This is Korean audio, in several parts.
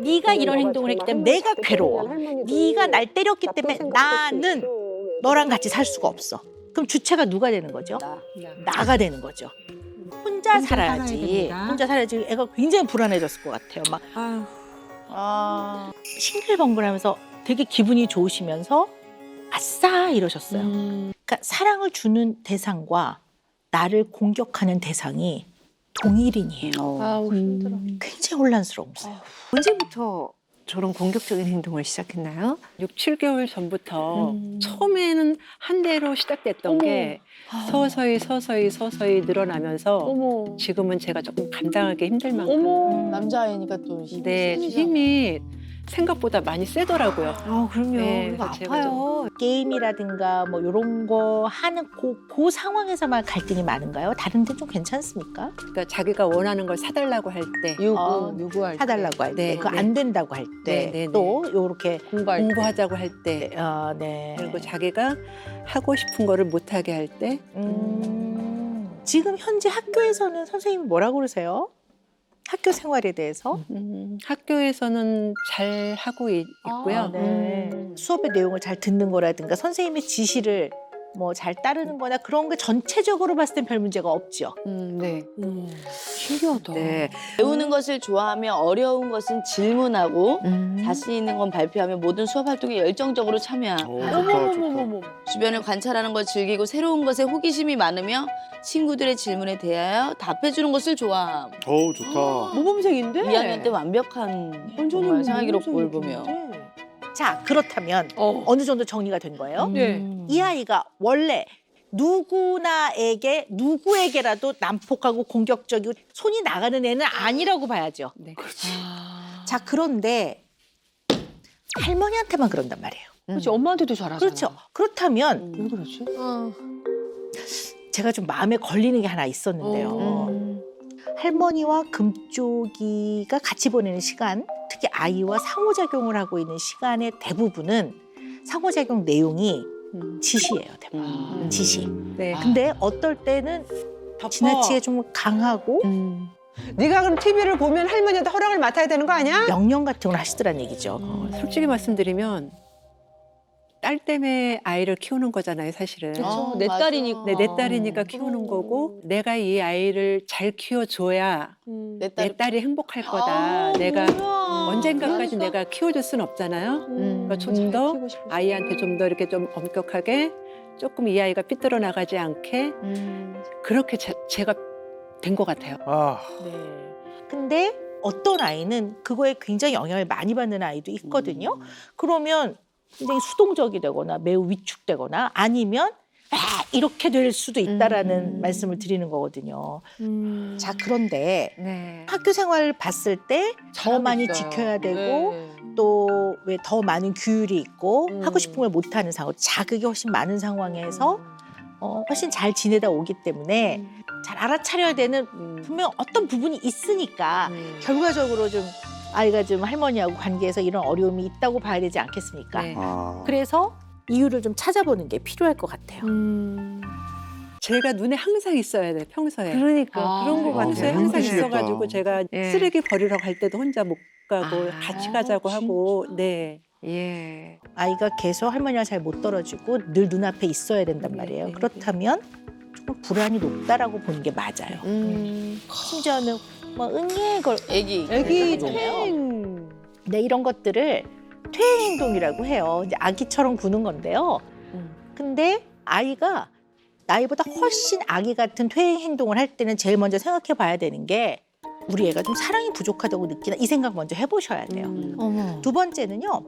네가 이런 행동을 했기 때문에 내가 괴로워. 네가 날 때렸기 때문에 나는 너랑 같이 살 수가 없어. 그럼 주체가 누가 되는 거죠? 나가 되는 거죠. 혼자 살아야지. 혼자 살아야지. 애가 굉장히 불안해졌을 것 같아요. 막 싱글벙글하면서 되게 기분이 좋으시면서 아싸 이러셨어요. 그러니까 사랑을 주는 대상과 나를 공격하는 대상이 동일인이에요. 아우 힘들어. 굉장히 혼란스러운 거예요. 언제부터 저런 공격적인 행동을 시작했나요? 6, 7개월 전부터 처음에는 한 대로 시작됐던 게 서서히 늘어나면서 어머. 지금은 제가 조금 감당하기 힘들 만큼 남자애니까 또 힘이 네, 세지잖아. 힘이 생각보다 많이 세더라고요. 그럼요. 네, 이거 제가 아파요. 게임이라든가 뭐 이런 거 하는 그 상황에서만 갈등이 많은가요? 다른 데는 좀 괜찮습니까? 그러니까 자기가 원하는 걸 사달라고 할 때 요구할 때. 사달라고 할 때, 네, 그거 네. 안 된다고 할 때, 네, 네, 또 요렇게 공부할 때. 공부하자고 할 때, 네. 그리고 자기가 하고 싶은 거를 못하게 할 때, 지금 현재 학교에서는 선생님이 뭐라고 그러세요? 학교 생활에 대해서? 학교에서는 잘 하고 있고요. 네. 수업의 내용을 잘 듣는 거라든가 선생님의 지시를 뭐 잘 따르는 거나 그런 게 전체적으로 봤을 땐 별 문제가 없죠. 네. 신기하다. 네. 배우는 것을 좋아하며 어려운 것은 질문하고 음. 자신 있는 건 발표하며 모든 수업 활동에 열정적으로 참여하고 좋다, 좋다. 주변을 관찰하는 걸 즐기고 새로운 것에 호기심이 많으며 친구들의 질문에 대하여 답해주는 것을 좋아함. 어우, 좋다. 모범생인데? 2학년 때 완벽한 정말 생활 기록부를 보며 자, 그렇다면 어느 정도 정리가 된 거예요? 네. 이 아이가 원래 누구에게라도 난폭하고 공격적이고 손이 나가는 애는 아니라고 봐야죠. 네. 자, 그런데 할머니한테만 그런단 말이에요. 그렇지 엄마한테도 잘하잖아. 그렇죠. 그렇다면 왜 그러지? 제가 좀 마음에 걸리는 게 하나 있었는데요. 할머니와 금쪽이가 같이 보내는 시간, 특히 아이와 상호작용을 하고 있는 시간의 대부분은 상호작용 내용이 지시예요, 대부분. 지시. 네. 근데 어떨 때는 지나치게 좀 강하고 네가 그럼 TV를 보면 할머니한테 허락을 맡아야 되는 거 아니야? 명령 같은 걸 하시더란 얘기죠. 솔직히 말씀드리면 딸 때문에 아이를 키우는 거잖아요, 사실은. 그렇죠. 내 딸이니까. 네, 내 딸이니까 키우는 거고 내가 이 아이를 잘 키워줘야 내 내 딸이 행복할 거다. 내가 언젠가까지 그러니까. 내가 키워줄 순 없잖아요. 그러니까 좀 더 아이한테 좀 더 이렇게 좀 엄격하게 조금 이 아이가 삐뚤어 나가지 않게 그렇게 제가 된 것 같아요. 아, 네. 근데 어떤 아이는 그거에 굉장히 영향을 많이 받는 아이도 있거든요. 그러면 굉장히 수동적이 되거나 매우 위축되거나 아니면 이렇게 될 수도 있다라는 말씀을 드리는 거거든요. 자, 그런데 네. 학교 생활을 봤을 때 더 많이 지켜야 되고 또 왜 더 많은 규율이 있고 하고 싶은 걸 못하는 상황, 자극이 훨씬 많은 상황에서 훨씬 잘 지내다 오기 때문에 잘 알아차려야 되는 분명 어떤 부분이 있으니까 결과적으로 좀 아이가 좀 할머니하고 관계에서 이런 어려움이 있다고 봐야 되지 않겠습니까? 네. 아. 그래서 이유를 좀 찾아보는 게 필요할 것 같아요. 제가 눈에 항상 있어야 돼, 평소에. 그러니까 그런 거 평소에 같아요. 항상 힘드시겠다. 있어가지고 제가 예. 쓰레기 버리러 갈 때도 혼자 못 가고 같이 가자고 하고 네. 예. 아이가 계속 할머니와 잘 못 떨어지고 늘 눈앞에 있어야 된단 말이에요. 네. 그렇다면 조금 불안이 높다라고 보는 게 맞아요. 심지어는 뭐 응애 걸 애기 퇴행. 네, 이런 것들을 퇴행 행동이라고 해요. 이제 아기처럼 구는 건데요. 근데 아이가 나이보다 훨씬 아기 같은 퇴행 행동을 할 때는 제일 먼저 생각해 봐야 되는 게 우리 애가 좀 사랑이 부족하다고 느끼나 이 생각 먼저 해보셔야 돼요. 어머. 두 번째는요.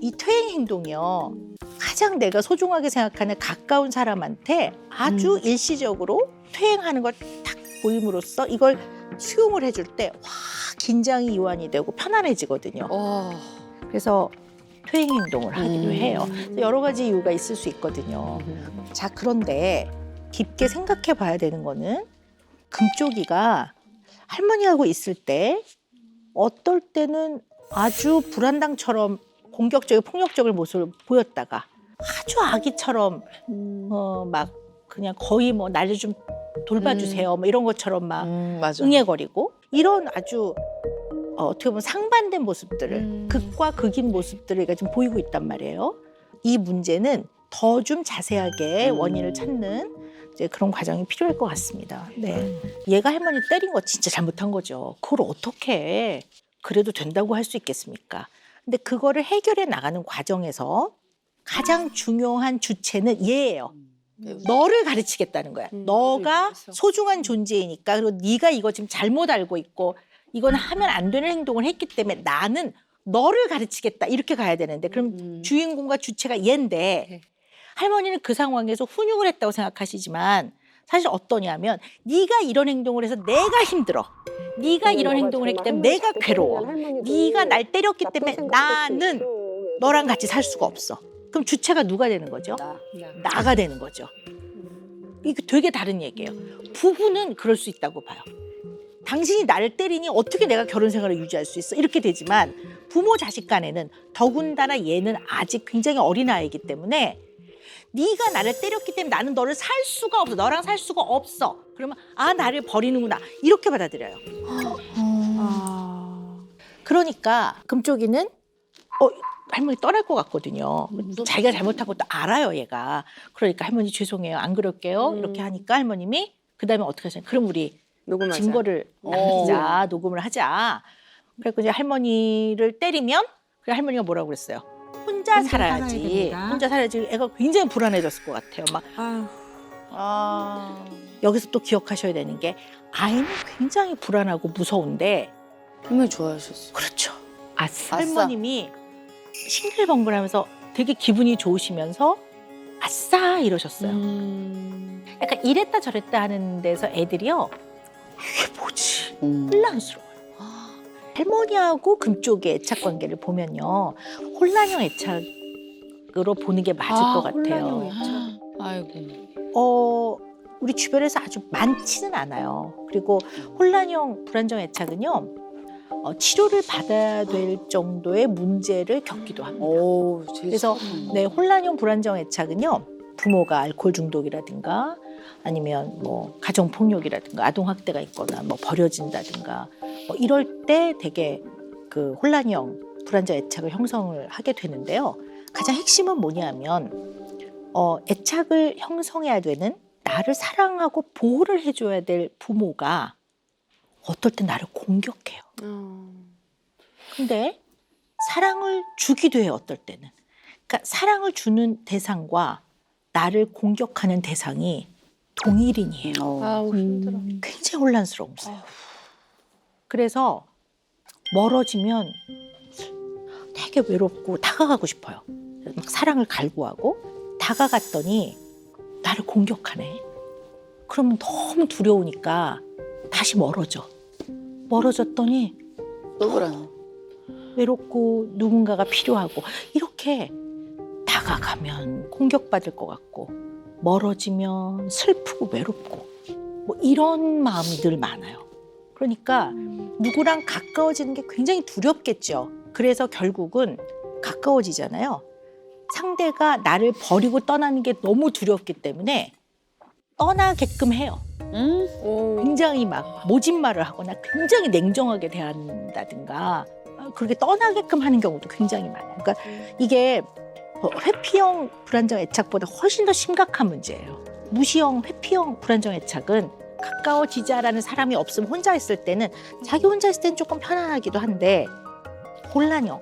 이 퇴행 행동이요. 가장 내가 소중하게 생각하는 가까운 사람한테 아주 일시적으로 퇴행하는 걸 딱 보임으로써 이걸 수용을 해줄 때 확 긴장이 이완이 되고 편안해지거든요. 그래서 퇴행 행동을 하기도 해요. 여러 가지 이유가 있을 수 있거든요. 자, 그런데 깊게 생각해 봐야 되는 거는 금쪽이가 할머니하고 있을 때 어떨 때는 아주 불안당처럼 공격적이고 폭력적인 모습을 보였다가 아주 아기처럼 막 그냥 거의 뭐 나를 좀 돌봐주세요 뭐 이런 것처럼 막 맞아. 응애거리고 이런 아주 어떻게 보면 상반된 모습들을 극과 극인 모습들을 얘가 지금 보이고 있단 말이에요. 이 문제는 더 좀 자세하게 원인을 찾는 이제 그런 과정이 필요할 것 같습니다. 네, 얘가 할머니 때린 거 진짜 잘못한 거죠. 그걸 어떻게 그래도 된다고 할 수 있겠습니까? 근데 그거를 해결해 나가는 과정에서 가장 중요한 주체는 얘예요. 너를 가르치겠다는 거야. 너가 소중한 존재이니까 그리고 네가 이거 지금 잘못 알고 있고 이건 하면 안 되는 행동을 했기 때문에 나는 너를 가르치겠다 이렇게 가야 되는데 그럼 주인공과 주체가 얘인데 할머니는 그 상황에서 훈육을 했다고 생각하시지만 사실 어떠냐면 네가 이런 행동을 해서 내가 힘들어. 네가 이런 행동을 했기 때문에 내가 괴로워. 네가 날 때렸기 때문에 나는 너랑 같이 살 수가 없어. 그럼 주체가 누가 되는 거죠? 나가 되는 거죠. 이게 되게 다른 얘기예요. 부부는 그럴 수 있다고 봐요. 당신이 나를 때리니 어떻게 내가 결혼 생활을 유지할 수 있어? 이렇게 되지만 부모 자식 간에는 더군다나 얘는 아직 굉장히 어린아이이기 때문에 네가 나를 때렸기 때문에 나는 너를 살 수가 없어. 너랑 살 수가 없어. 그러면 아 나를 버리는구나. 이렇게 받아들여요. 그러니까 금쪽이는 할머니 떠날 것 같거든요. 자기가 잘못한 것도 알아요, 얘가. 그러니까 할머니 죄송해요. 안 그럴게요. 이렇게 하니까 할머님이 그다음에 어떻게 하시냐. 그럼 우리 녹음하자. 증거를 남기자. 녹음을 하자. 그래서 이제 할머니를 때리면 그래 할머니가 뭐라고 그랬어요? 혼자 살아야지. 혼자 살아야지. 애가 굉장히 불안해졌을 것 같아요. 막 여기서 또 기억하셔야 되는 게 아이는 굉장히 불안하고 무서운데 할머니 좋아하셨어. 그렇죠. 아싸. 할머님이 싱글벙글하면서 되게 기분이 좋으시면서 아싸 이러셨어요. 약간 이랬다 저랬다 하는 데서 애들이요. 이게 뭐지? 혼란스러워요. 할머니하고 금쪽의 애착 관계를 보면요. 혼란형 애착으로 보는 게 맞을 것 같아요. 아이고. 우리 주변에서 아주 많지는 않아요. 그리고 혼란형 불안정 애착은요. 치료를 받아야 될 정도의 문제를 겪기도 합니다. 그래서 네, 혼란형 불안정 애착은요. 부모가 알코올 중독이라든가 아니면 뭐 가정 폭력이라든가 아동 학대가 있거나 뭐 버려진다든가 뭐 이럴 때 되게 그 혼란형 불안정 애착을 형성을 하게 되는데요. 가장 핵심은 뭐냐면 애착을 형성해야 되는 나를 사랑하고 보호를 해줘야 될 부모가 어떨 땐 나를 공격해요. 근데 사랑을 주기도 해요, 어떨 때는. 그러니까 사랑을 주는 대상과 나를 공격하는 대상이 동일인이에요. 힘들어. 굉장히 혼란스러운 거예요. 그래서 멀어지면 되게 외롭고 다가가고 싶어요. 막 사랑을 갈구하고 다가갔더니 나를 공격하네. 그러면 너무 두려우니까 다시 멀어져. 멀어졌더니 또 그래요. 외롭고 누군가가 필요하고 이렇게 다가가면 공격받을 것 같고 멀어지면 슬프고 외롭고 뭐 이런 마음이 늘 많아요. 그러니까 누구랑 가까워지는 게 굉장히 두렵겠죠. 그래서 결국은 가까워지잖아요. 상대가 나를 버리고 떠나는 게 너무 두렵기 때문에 떠나게끔 해요. 굉장히 막 모진말을 하거나 굉장히 냉정하게 대한다든가 그렇게 떠나게끔 하는 경우도 굉장히 많아요. 그러니까 이게 회피형 불안정 애착보다 훨씬 더 심각한 문제예요. 무시형 회피형 불안정 애착은 가까워지자라는 사람이 없으면 혼자 있을 때는 자기 혼자 있을 때는 조금 편안하기도 한데 혼란형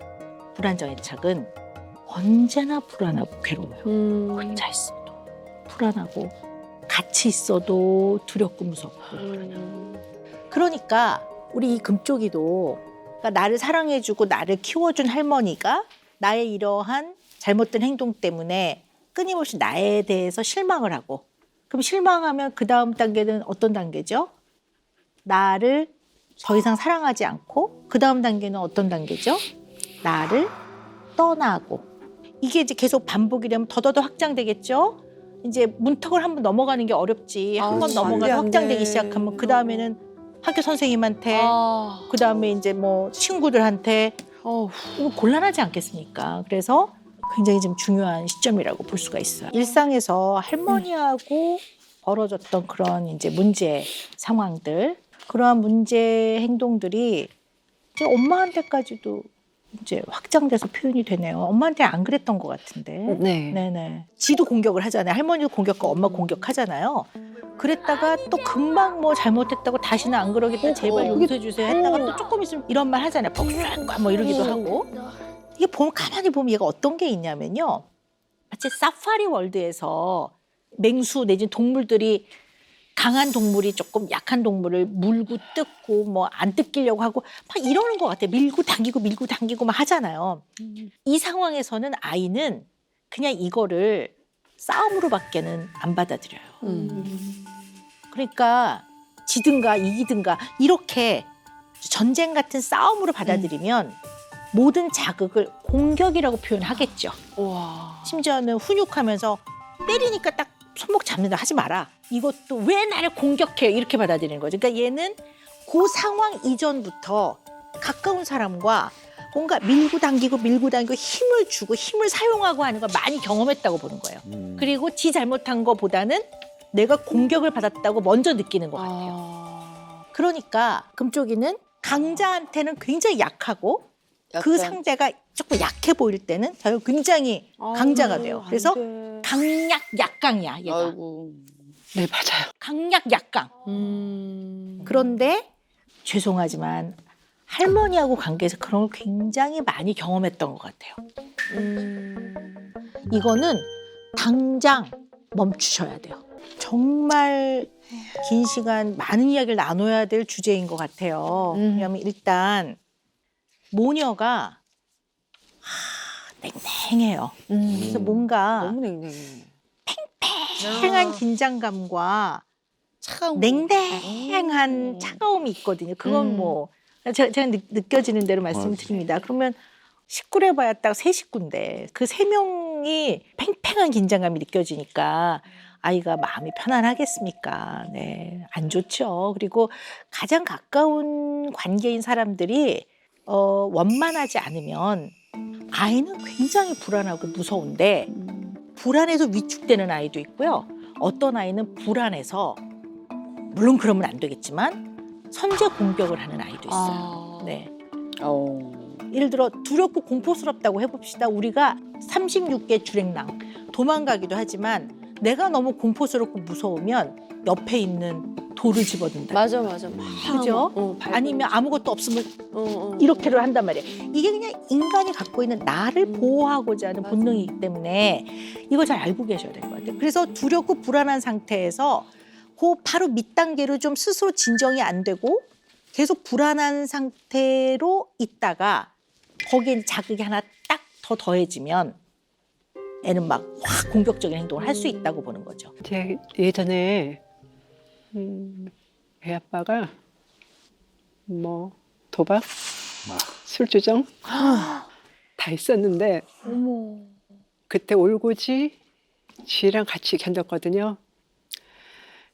불안정 애착은 언제나 불안하고 괴로워요. 혼자 있어도 불안하고 같이 있어도 두렵고 무섭고 그러니까 우리 이 금쪽이도 그러니까 나를 사랑해주고 나를 키워준 할머니가 나의 이러한 잘못된 행동 때문에 끊임없이 나에 대해서 실망을 하고 그럼 실망하면 그 다음 단계는 어떤 단계죠? 나를 더 이상 사랑하지 않고 그 다음 단계는 어떤 단계죠? 나를 떠나고 이게 이제 계속 반복이 되면 더더더 확장되겠죠? 이제 문턱을 한번 넘어가는 게 어렵지. 한번 넘어가서 확장되기 시작하면 그 다음에는 학교 선생님한테 그 다음에 이제 뭐 친구들한테 이거 곤란하지 않겠습니까? 그래서 굉장히 좀 중요한 시점이라고 볼 수가 있어요. 일상에서 할머니하고 벌어졌던 그런 이제 문제 상황들, 그러한 문제 행동들이 이제 엄마한테까지도 이제 확장돼서 표현이 되네요. 엄마한테 안 그랬던 것 같은데. 네. 네네. 지도 공격을 하잖아요. 할머니도 공격하고 엄마 공격하잖아요. 그랬다가 또 금방 뭐 잘못했다고 다시는 안 그러겠다. 제발 용서해 주세요. 했다가 또 조금 있으면 이런 말 하잖아요. 복수할까 뭐 이러기도 하고. 이게 보면 가만히 보면 얘가 어떤 게 있냐면요. 마치 사파리 월드에서 맹수 내지 동물들이 강한 동물이 조금 약한 동물을 물고 뜯고 뭐 안 뜯기려고 하고 막 이러는 것 같아요. 밀고 당기고 막 하잖아요. 이 상황에서는 아이는 그냥 이거를 싸움으로밖에는 안 받아들여요. 그러니까 지든가 이기든가 이렇게 전쟁 같은 싸움으로 받아들이면 모든 자극을 공격이라고 표현하겠죠. 심지어는 훈육하면서 때리니까 딱 손목 잡는다 하지 마라. 이것도 왜 나를 공격해 이렇게 받아들이는 거죠. 그러니까 얘는 그 상황 이전부터 가까운 사람과 뭔가 밀고 당기고 힘을 주고 힘을 사용하고 하는 걸 많이 경험했다고 보는 거예요. 그리고 지 잘못한 거보다는 내가 공격을 받았다고 먼저 느끼는 것 같아요. 그러니까 금쪽이는 강자한테는 굉장히 약하고 그 약간 상대가 조금 약해 보일 때는 굉장히 강자가 돼요. 그래서 강약 약강이야 얘가. 아이고. 네, 맞아요. 강약 약강. 그런데 죄송하지만 할머니하고 관계에서 그런 걸 굉장히 많이 경험했던 것 같아요. 이거는 당장 멈추셔야 돼요. 정말 긴 시간 많은 이야기를 나눠야 될 주제인 것 같아요. 왜냐하면 일단 모녀가 냉랭해요. 그래서 뭔가 너무 냉랭해. 팽팽한 긴장감과 차가운 냉랭한 차가움이 있거든요. 그건 뭐 제가 느껴지는 대로 말씀드립니다. 그러면 식구를 해봐야 딱 세 식구인데 그 세 명이 팽팽한 긴장감이 느껴지니까 아이가 마음이 편안하겠습니까? 네, 안 좋죠. 그리고 가장 가까운 관계인 사람들이 원만하지 않으면 아이는 굉장히 불안하고 무서운데 불안해서 위축되는 아이도 있고요. 어떤 아이는 불안해서 물론 그러면 안 되겠지만 선제 공격을 하는 아이도 있어요. 네. 예를 들어 두렵고 공포스럽다고 해봅시다. 우리가 36개 주랭랑 도망가기도 하지만 내가 너무 공포스럽고 무서우면 옆에 있는 돌을 집어든다. 맞아. 그죠? 아니면 아무것도 없으면 이렇게를 한단 말이에요. 이게 그냥 인간이 갖고 있는 나를 보호하고자 하는 본능이기 때문에 이걸 잘 알고 계셔야 될 것 같아요. 그래서 두렵고 불안한 상태에서 그 바로 밑단계로 좀 스스로 진정이 안 되고 계속 불안한 상태로 있다가 거기에 자극이 하나 딱 더 더해지면 애는 막 확 공격적인 행동을 할 수 있다고 보는 거죠. 제 예전에 애 아빠가 뭐 도박, 술주정 다 있었는데 그때 올고지 지랑 같이 견뎠거든요.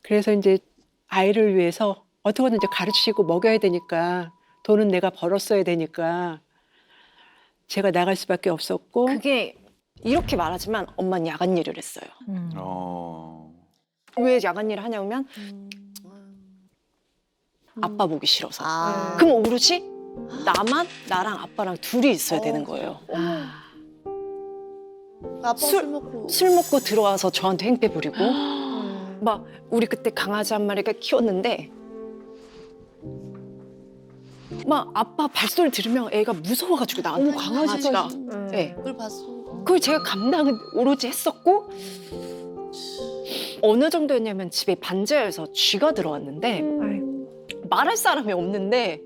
그래서 이제 아이를 위해서 어떻게든 이제 가르치고 먹여야 되니까 돈은 내가 벌었어야 되니까 제가 나갈 수밖에 없었고 그게 이렇게 말하지만 엄마는 야간 일을 했어요. 어. 왜 야간 일을 하냐면 아빠 보기 싫어서. 아. 그럼 오로지 나랑 아빠랑 둘이 있어야 되는 거예요. 아빠 술 먹고 술 먹고 들어와서 저한테 행패 부리고 막 우리 그때 강아지 한 마리가 키웠는데 막 아빠 발소리 들으면 애가 무서워가지고 나한테 강아지가 네. 그걸 봤어. 그걸 제가 감당은 오로지 했었고 어느 정도였냐면 집에 반지하여서 쥐가 들어왔는데 말할 사람이 없는데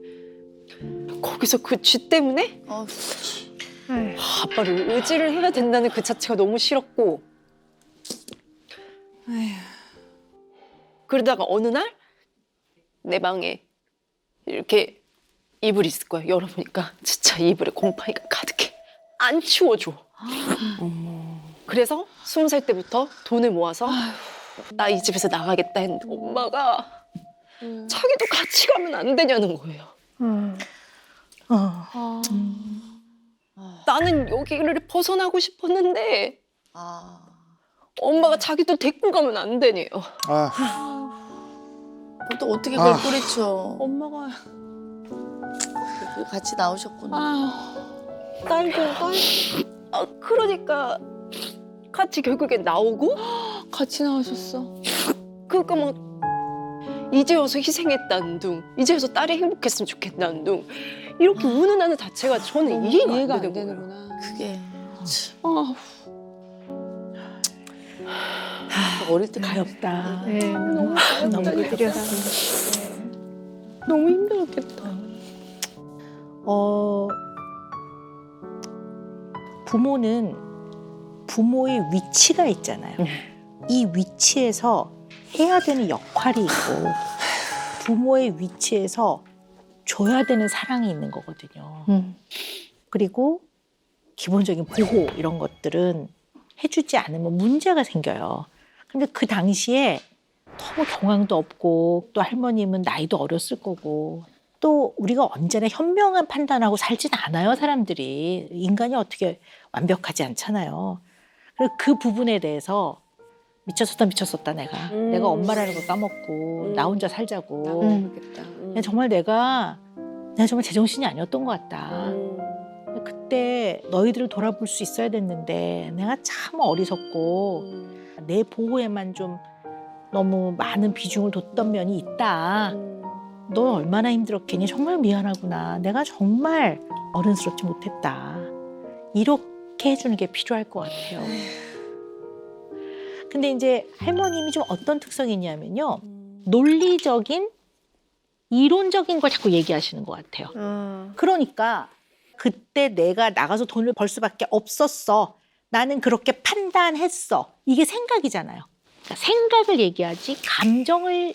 거기서 그 쥐 때문에 아빠를 의지를 해야 된다는 그 자체가 너무 싫었고 그러다가 어느 날 내 방에 이렇게 이불이 있을 거야. 열어보니까 진짜 이불에 곰팡이가 가득해. 안 치워줘. 그래서 20살 때부터 돈을 모아서 나 이 집에서 나가겠다 했는데 엄마가 자기도 같이 가면 안 되냐는 거예요. 나는 여기를 벗어나고 싶었는데 엄마가 자기도 데리고 가면 안 되네요. 아, 또 어떻게 그걸 뿌리쳐. 엄마가 같이 나오셨구나. 딸도 그러니까 같이 결국에 나오고 같이 나오셨어. 그러니까 막 이제 와서 희생했다는 둥, 이제 와서 딸이 행복했으면 좋겠다는 둥 이렇게 우는 자체가 저는 이해가 안 되는 거예요. 그게 어릴 때 가엾다. 네. 너무 너무 힘들었겠다. 부모는 부모의 위치가 있잖아요. 이 위치에서 해야 되는 역할이 있고 부모의 위치에서 줘야 되는 사랑이 있는 거거든요. 그리고 기본적인 보호 이런 것들은 해주지 않으면 문제가 생겨요. 근데 그 당시에 너무 경황도 없고 또 할머님은 나이도 어렸을 거고 또 우리가 언제나 현명한 판단하고 살진 않아요, 사람들이. 인간이 어떻게 완벽하지 않잖아요. 그래서 그 부분에 대해서 미쳤었다 내가 엄마라는 걸 까먹고 나 혼자 살자고. 그냥 정말 내가 정말 제정신이 아니었던 것 같다. 그때 너희들을 돌아볼 수 있어야 됐는데 내가 참 어리석고 내 보호에만 좀 너무 많은 비중을 뒀던 면이 있다. 넌 얼마나 힘들었겠니? 정말 미안하구나. 내가 정말 어른스럽지 못했다. 이렇게 해주는 게 필요할 것 같아요. 근데 이제 할머님이 좀 어떤 특성이 있냐면요. 논리적인, 이론적인 걸 자꾸 얘기하시는 것 같아요. 그러니까 그때 내가 나가서 돈을 벌 수밖에 없었어. 나는 그렇게 판단했어. 이게 생각이잖아요. 그러니까 생각을 얘기하지 감정을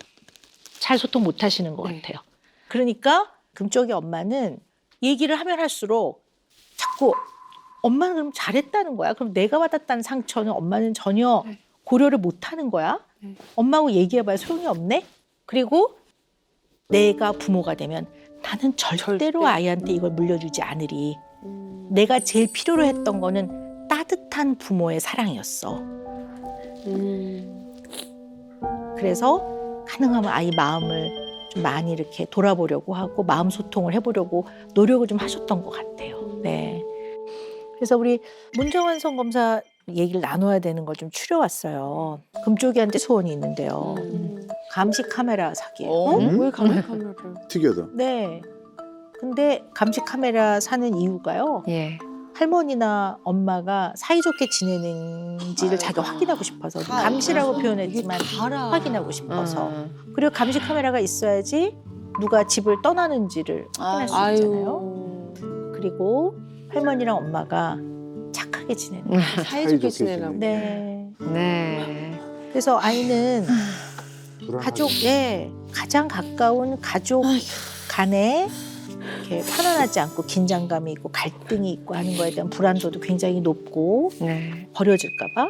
잘 소통 못 하시는 것 같아요. 그러니까 금쪽이 엄마는 얘기를 하면 할수록 자꾸 엄마는 그럼 잘했다는 거야. 그럼 내가 받았다는 상처는 엄마는 전혀 고려를 못 하는 거야. 엄마하고 얘기해봐야 소용이 없네. 그리고 내가 부모가 되면 나는 절대로 아이한테 이걸 물려주지 않으리. 내가 제일 필요로 했던 거는 따뜻한 부모의 사랑이었어. 그래서 가능하면 아이 마음을 좀 많이 이렇게 돌아보려고 하고 마음 소통을 해보려고 노력을 좀 하셨던 것 같아요. 네. 그래서 우리 문정환 성검사 얘기를 나눠야 되는 걸 좀 추려왔어요. 금쪽이한테 소원이 있는데요. 감시 카메라 사기예요. 왜 감독하면을? 특이하다. 네. 근데 감시 카메라 사는 이유가요. 예. 할머니나 엄마가 사이좋게 지내는지를 자기가 확인하고 싶어서 감시라고 표현했지만 확인하고 싶어서. 그리고 감시 카메라가 있어야지 누가 집을 떠나는지를 확인할 수 있잖아요. 그리고 할머니랑 엄마가 착하게 지내는 거예요. 사이좋게 지내라고. 네. 네. 그래서 아이는 가족에 가장 가까운 가족 간에 이렇게 편안하지 않고 긴장감이 있고 갈등이 있고 하는 거에 대한 불안도도 굉장히 높고 네. 버려질까 봐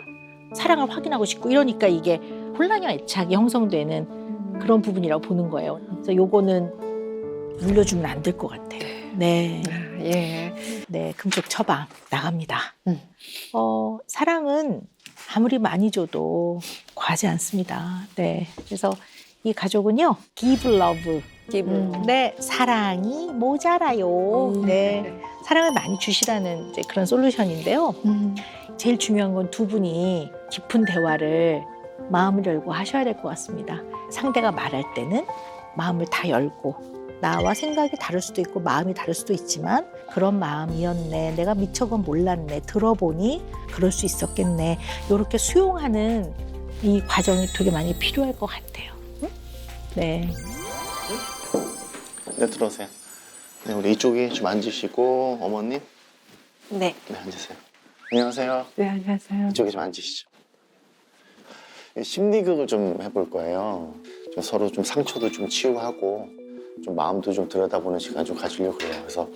사랑을 확인하고 싶고 이러니까 이게 혼란이와 애착이 형성되는 그런 부분이라고 보는 거예요. 그래서 요거는 물려주면 안 될 것 같아요. 네. 예. 네, 금쪽 처방 나갑니다. 사랑은 아무리 많이 줘도 과하지 않습니다. 네, 그래서 이 가족은요, give love. 네, 사랑이 모자라요. 네, 사랑을 많이 주시라는 이제 그런 솔루션인데요. 제일 중요한 건 두 분이 깊은 대화를 마음을 열고 하셔야 될 것 같습니다. 상대가 말할 때는 마음을 다 열고 나와 생각이 다를 수도 있고 마음이 다를 수도 있지만 그런 마음이었네. 내가 미처 그건 몰랐네. 들어보니 그럴 수 있었겠네. 이렇게 수용하는 이 과정이 되게 많이 필요할 것 같아요. 응? 네. 네, 들어오세요. 네, 우리 이쪽에 좀 앉으시고 어머님. 네. 네, 앉으세요. 안녕하세요. 네, 안녕하세요. 이쪽에 좀 앉으시죠. 심리극을 좀 해볼 거예요. 좀 서로 좀 상처도 좀 치유하고 좀 마음도 좀 들여다보는 시간 좀 가지려고 그래요. 그래서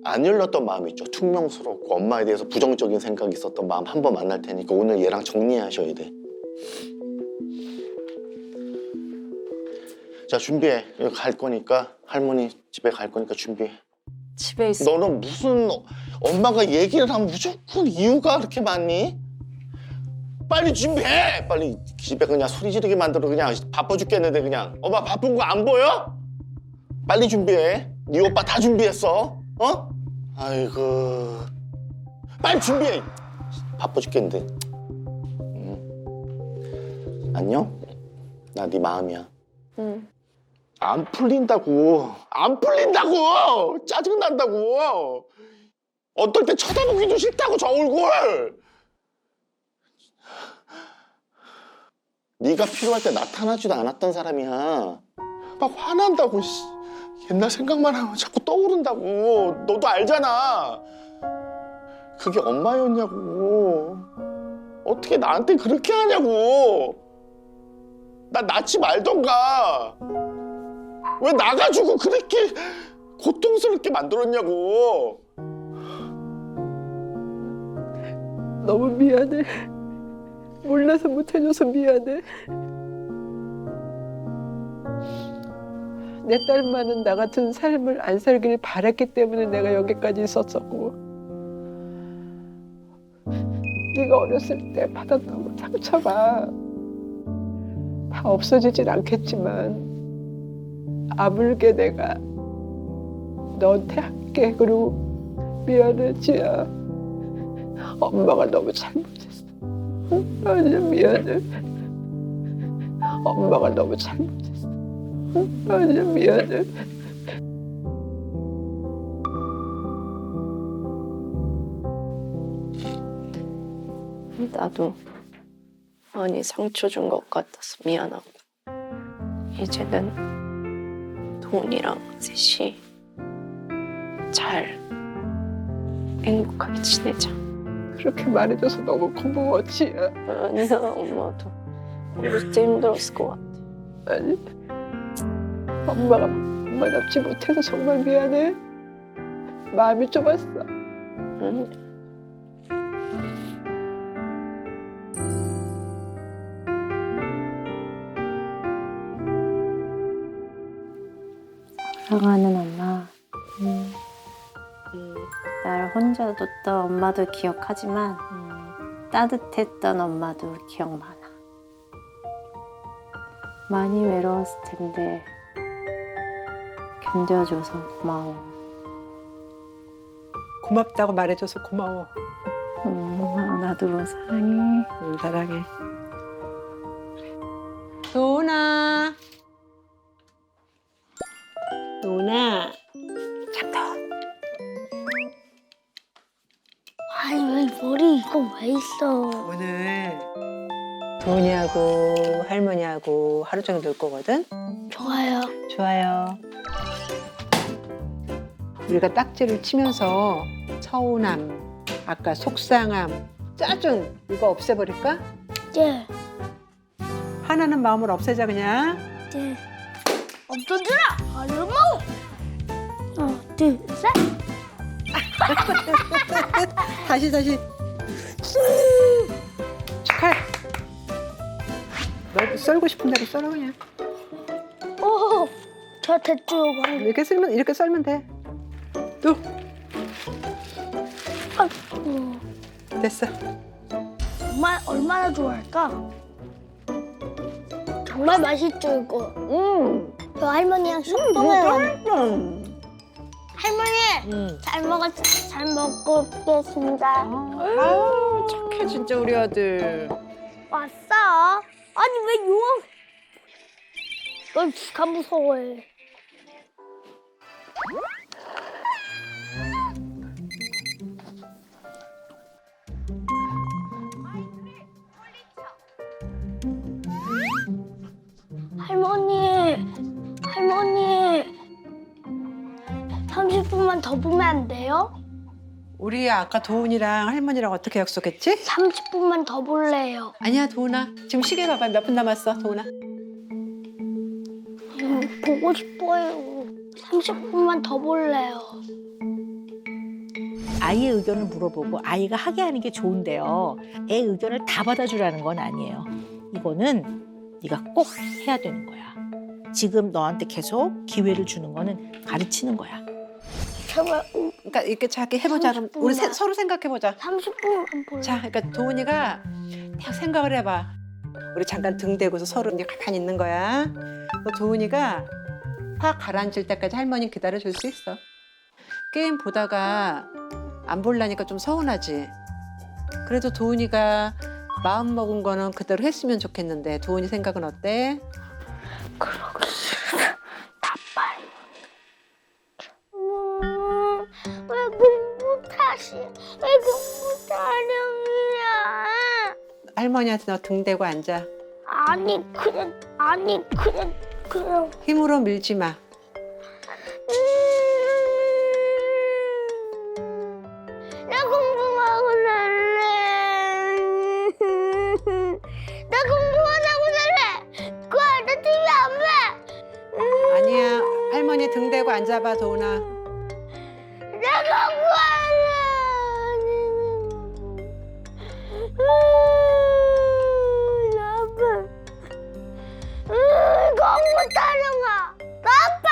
안 열렸던 마음 있죠. 퉁명스럽고 엄마에 대해서 부정적인 생각이 있었던 마음 한 번 만날 테니까 오늘 얘랑 정리하셔야 돼. 자, 준비해. 여기 갈 거니까 할머니 집에 갈 거니까 준비해. 집에 있어. 너는 무슨 엄마가 얘기를 하면 무조건 이유가 그렇게 많니? 빨리 준비해! 빨리 집에 그냥 소리 지르게 만들어. 그냥 바빠 죽겠는데 그냥. 엄마 바쁜 거 안 보여? 빨리 준비해. 네 오빠 다 준비했어. 어? 아이고. 빨리 준비해. 바빠 죽겠는데. 안녕? 나 네 마음이야. 응. 안 풀린다고. 안 풀린다고. 짜증난다고. 어떨 때 쳐다보기도 싫다고 저 얼굴. 네가 필요할 때 나타나지도 않았던 사람이야. 막 화난다고. 씨. 옛날 생각만 하면 자꾸 떠오른다고. 너도 알잖아. 그게 엄마였냐고. 어떻게 나한테 그렇게 하냐고. 나 낳지 말던가. 왜 나가지고 그렇게 고통스럽게 만들었냐고. 너무 미안해. 몰라서 못해줘서 미안해. 내 딸만은 나 같은 삶을 안 살길 바랬기 때문에 내가 여기까지 있었었고, 네가 어렸을 때 받았던 상처가 다 없어지진 않겠지만 아물게 내가 너한테 할게. 그리고 미안해 지아. 엄마가 너무 잘못했어. 완전 미안해. 엄마가 너무 잘못했어. 완전 미안해. 나도 많이 상처 준 것 같아서 미안하고 이제는 돈이랑 셋이 잘 행복하게 지내자. 그렇게 말해줘서 너무 고마워 지아. 아니야 엄마도 어렸을 때 힘들었을 것 같아. 아니, 엄마 납치 못해서 정말 미안해. 마음이 좁았어. 응. 사랑하는 엄마. 날 혼자 뒀던 엄마도 기억하지만 따뜻했던 엄마도 기억 많아. 많이 외로웠을 텐데 견뎌줘서 고마워. 고맙다고 말해줘서 고마워. 엄마 나도 사랑해. 사랑해. 도훈아. 도훈아. 잠깐. 아니 왜 머리 이거 왜 있어? 오늘 도훈이하고 할머니하고 하루 종일 놀 거거든? 좋아요. 좋아요. 우리가 딱지를 치면서 서운함, 아까 속상함, 짜증 이거 없애버릴까? 네, 화나는 마음을 없애자 그냥. 네. 없어지라. 얼른 먹어. 하나, 둘, 셋. 다시. 축하해. 너 썰고 싶은 대로 썰어 그냥. 오, 저 대충 한 개. 이렇게 썰면 돼. 또 됐어. 정말 얼마나 좋아할까? 정말 맛있죠 이거. 저 할머니랑 식동해요. 할머니, 잘 먹고 오겠습니다. 아우 착해 진짜 우리 아들. 왔어? 아니 왜 용왕? 넌 누가 무서워해? 할머니, 30분만 더 보면 안 돼요? 우리 아까 도훈이랑 할머니랑 어떻게 약속했지? 30분만 더 볼래요. 아니야 도훈아. 지금 시계 봐봐. 몇 분 남았어 도훈아. 보고 싶어요. 30분만 더 볼래요. 아이의 의견을 물어보고 아이가 하게 하는 게 좋은데요. 애 의견을 다 받아주라는 건 아니에요. 이거는 네가 꼭 해야 되는 거야. 지금 너한테 계속 기회를 주는 거는 가르치는 거야. 제발 그러니까 이렇게 자기 해보자. 그럼 우리 30분만. 서로 생각해보자. 30분만 볼래요. 자, 그러니까 도훈이가 딱 생각을 해봐. 우리 잠깐 등 대고서 서로 이제 가만히 있는 거야. 너 도훈이가 확 가라앉을 때까지 할머니 기다려줄 수 있어. 게임 보다가 안 볼라니까 좀 서운하지. 그래도 도훈이가 마음 먹은 거는 그대로 했으면 좋겠는데 도훈이 생각은 어때? 그러기 싫어. 나빠요. 왜 공부 탓이? 왜 공부 타령이야? 할머니한테 너 등 대고 앉아. 아니 그냥. 힘으로 밀지 마. 나 공부하고 살래. 나 공부하고 살래. 그 아들 TV 안 봐. 아니야. 할머니 등 대고 앉아봐, 도훈아. 나 공부할래. 나빠. 공부 타령아. 나빠.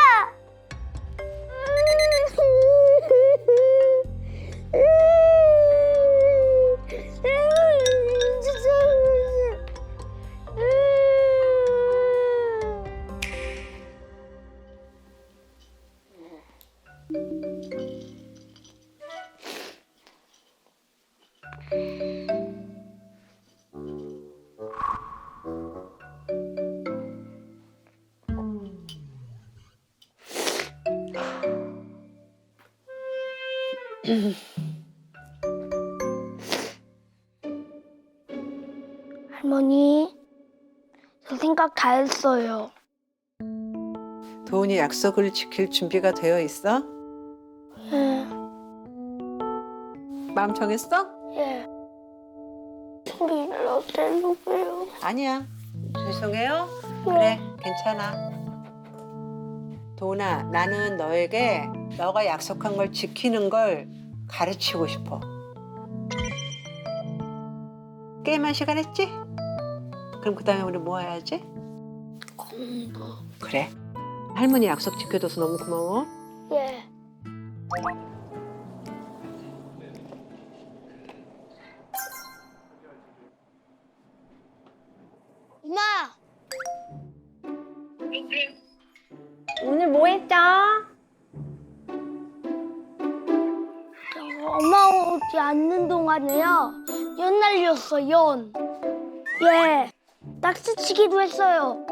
할머니, 저 생각 다 했어요. 도훈이 약속을 지킬 준비가 되어 있어? 예, 마음 정했어? 예. 소리를 어쩌려고요? 아니야. 죄송해요. 그래, 괜찮아. 도훈아, 나는 너에게 너가 약속한 걸 지키는 걸 가르치고 싶어. 게임할 시간 했지? 그럼 그 다음에 우리 뭐 해야지? 공부. 그래. 할머니 약속 지켜줘서 너무 고마워. 예. 엄마, 오늘 뭐 했죠? 엄마 오지 않는 동안에요. 연 날렸어, 연. 예. 낚시치기도 했어요.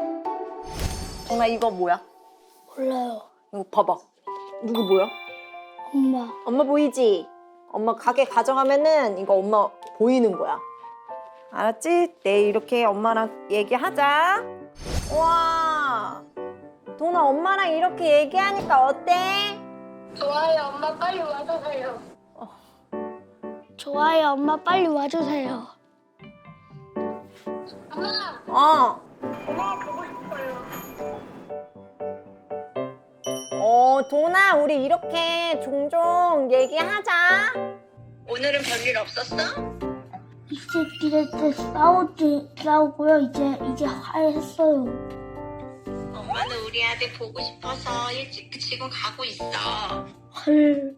정아 이거 뭐야? 몰라요. 이거 봐봐. 누구 뭐야? 엄마. 엄마 보이지? 엄마 가게 가정하면은 이거 엄마 보이는 거야. 알았지? 내일 이렇게 엄마랑 얘기하자. 와, 도나 엄마랑 이렇게 얘기하니까 어때? 좋아요, 엄마 빨리 와주세요. 좋아요, 엄마 빨리 와주세요. 엄마, 엄마 보고 싶어요. 도나 우리 이렇게 종종 얘기하자. 오늘은 별일 없었어? 이 새끼들 싸우고요. 이제 화해했어요. 엄마는 우리 아들 보고 싶어서 일찍 지금 가고 있어. 헐.